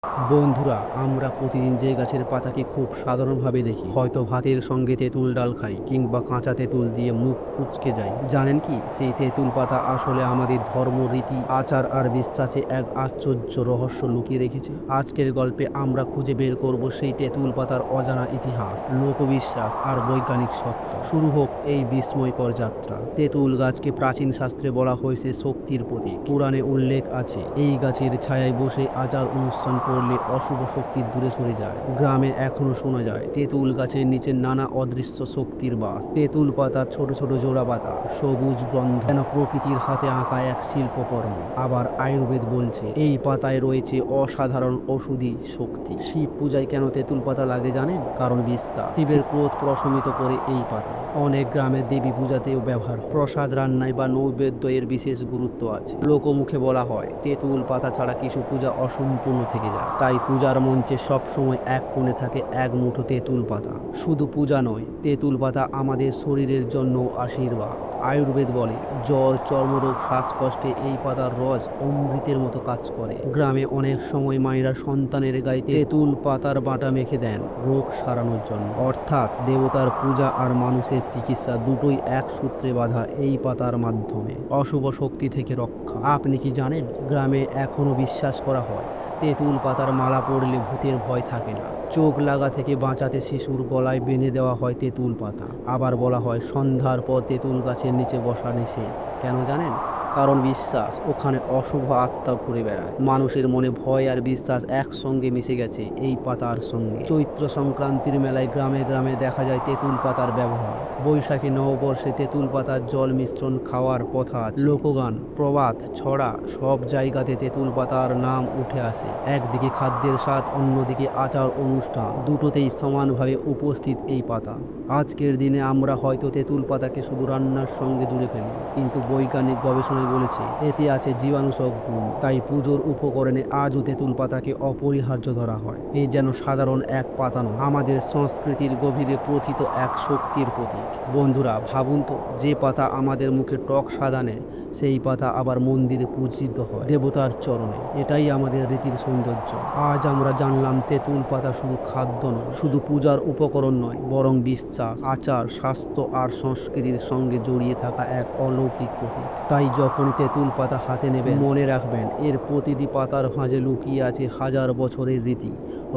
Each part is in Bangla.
বন্ধুরা, আমরা প্রতিদিন যে গাছের পাতাকে খুব সাধারণভাবে দেখি, হয়তো ভাতের সঙ্গে তেঁতুল ডাল খাই কিংবা কাঁচা তেঁতুল দিয়ে মুখ কুঁচকে যাই, জানেন কি সেই তেঁতুল পাতা আসলে আমাদের ধর্ম, রীতি, আচার আর বিশ্বাসে এক আশ্চর্য রহস্য লুকিয়ে রেখেছে। আজকের গল্পে আমরা খুঁজে বের করব সেই তেঁতুল পাতার অজানা ইতিহাস, লোকবিশ্বাস আর বৈজ্ঞানিক সত্য। শুরু হোক এই বিস্ময়কর যাত্রা। তেঁতুল গাছকে প্রাচীন শাস্ত্রে বলা হয়েছে শক্তির প্রতীক। পুরাণে উল্লেখ আছে এই গাছের ছায়ায় বসে আচার অনুষ্ঠান করলে অশুভ শক্তি দূরে সরে যায়। গ্রামে এখনো শোনা যায় তেঁতুল গাছের নিচে নানা অদৃশ্য শক্তির বাস। তেঁতুল পাতার ছোট ছোট জোড়া পাতা, সবুজ গন্ধ, যেন প্রকৃতির হাতে আঁকা এক শিল্পকর্ম। আবার আয়ুর্বেদ বলছে এই পাতায় রয়েছে অসাধারণ ঔষধি শক্তি। শিব পূজায় কেন তেঁতুল পাতা লাগে জানেন? কারণ বিশ্বাস শিবের ক্রোধ প্রশমিত করে এই পাতা। অনেক গ্রামে দেবী পূজাতেও ব্যবহার হয়। প্রসাদ রান্নায় বা নৈবেদ্য এর বিশেষ গুরুত্ব আছে। লোকমুখে বলা হয় তেঁতুল পাতা ছাড়া কিছু পূজা অসম্পূর্ণ থেকে যায়। তাই পূজার মঞ্চে সবসময় এক কোণে থাকে এক মুঠো তেঁতুল পাতা। শুধু পূজা নয়, তেঁতুল পাতা আমাদের শরীরের জন্য আশীর্বাদ। আয়ুর্বেদ বলে জ্বর, চর্মরোগ, শ্বাসকষ্টে এই পাতার রস অমৃতের মতো কাজ করে। গ্রামে অনেক সময় মায়েরা সন্তানের গায়ে তেঁতুল পাতার বাটা মেখে দেন রোগ সারানোর জন্য। অর্থাৎ দেবতার পূজা আর মানুষের চিকিৎসা দুটোই এক সূত্রে বাঁধা এই পাতার মাধ্যমে। অশুভ শক্তি থেকে রক্ষা। আপনি কি জানেন গ্রামে এখনো বিশ্বাস করা হয় তেঁতুল পাতার মালা পরলে ভূতের ভয় থাকে না। চোখ লাগা থেকে বাঁচাতে শিশুর গলায় বেঁধে দেওয়া হয় তেঁতুল পাতা। আবার বলা হয় সন্ধ্যার পর তেঁতুল গাছের নিচে বসা নিষেধ। কেন জানেন? কারণ বিশ্বাস ওখানে অশুভ আত্মা ঘুরে বেড়ায়। মানুষের মনে ভয় আর বিশ্বাস একসঙ্গে মিশে গেছে এই পাতার সঙ্গে। চৈত্র সংক্রান্তির মেলায় গ্রামে গ্রামে দেখা যায় তেঁতুল পাতার ব্যবহার। বৈশাখী নববর্ষে তেঁতুল পাতার জল মিশ্রণ খাওয়ার প্রথা আছে। লোকগান, প্রবাদ, ছড়া সব জায়গাতে তেঁতুল পাতার নাম উঠে আসে। একদিকে খাদ্যের স্বাদ, অন্যদিকে আচার অনুষ্ঠান, দুটোতেই সমানভাবে উপস্থিত এই পাতা। আজকের দিনে আমরা হয়তো তেঁতুল পাতাকে শুধু রান্নার সঙ্গে জুড়ে ফেলি, কিন্তু বৈজ্ঞানিক গবেষণায় বলেছে এতে আছে জীবাণুশক গুণ। তাই পুজোর উপকরণে আজও তেঁতুল পাতাকে অপরিহার্য ধরা হয়। এই যেন সাধারণ এক পাতা নয়, আমাদের সংস্কৃতির গভীরে প্রথিত এক শক্তির প্রতীক। বন্ধুরা, ভাবুন তো, যে পাতা আমাদের মুখে টক স্বাদ আনে, সেই পাতা আবার মন্দিরে পূজিত হয় দেবতার চরণে। এটাই আমাদের রীতির সৌন্দর্য। আজ আমরা জানলাম তেঁতুল পাতা শুধু খাদ্য নয়, শুধু পূজার উপকরণ নয়, বরং বিশ্বাস, আচার, স্বাস্থ্য আর সংস্কৃতির সঙ্গে জড়িয়ে থাকা এক অলৌকিক প্রতীক। তাই যখনই তেঁতুল পাতা হাতে নেবেন, মনে রাখবেন এর প্রতিটি পাতার ভাঁজে লুকিয়ে আছে হাজার বছরের রীতি,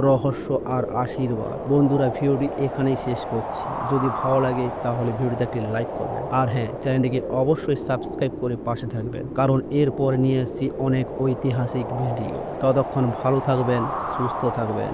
রহস্য আর আশীর্বাদ। বন্ধুরা, ভিডিওটি এখানেই শেষ করছি। যদি ভালো লাগে তাহলে ভিডিওতে একটি লাইক করবেন, আর হ্যাঁ, চ্যানেলটিকে অবশ্যই সাবস্ক্রাইব করে পাশে থাকবেন, কারণ এরপর নিয়ে এসেছি অনেক ঐতিহাসিক ভিডিও। ততক্ষণ ভালো থাকবেন, সুস্থ থাকবেন।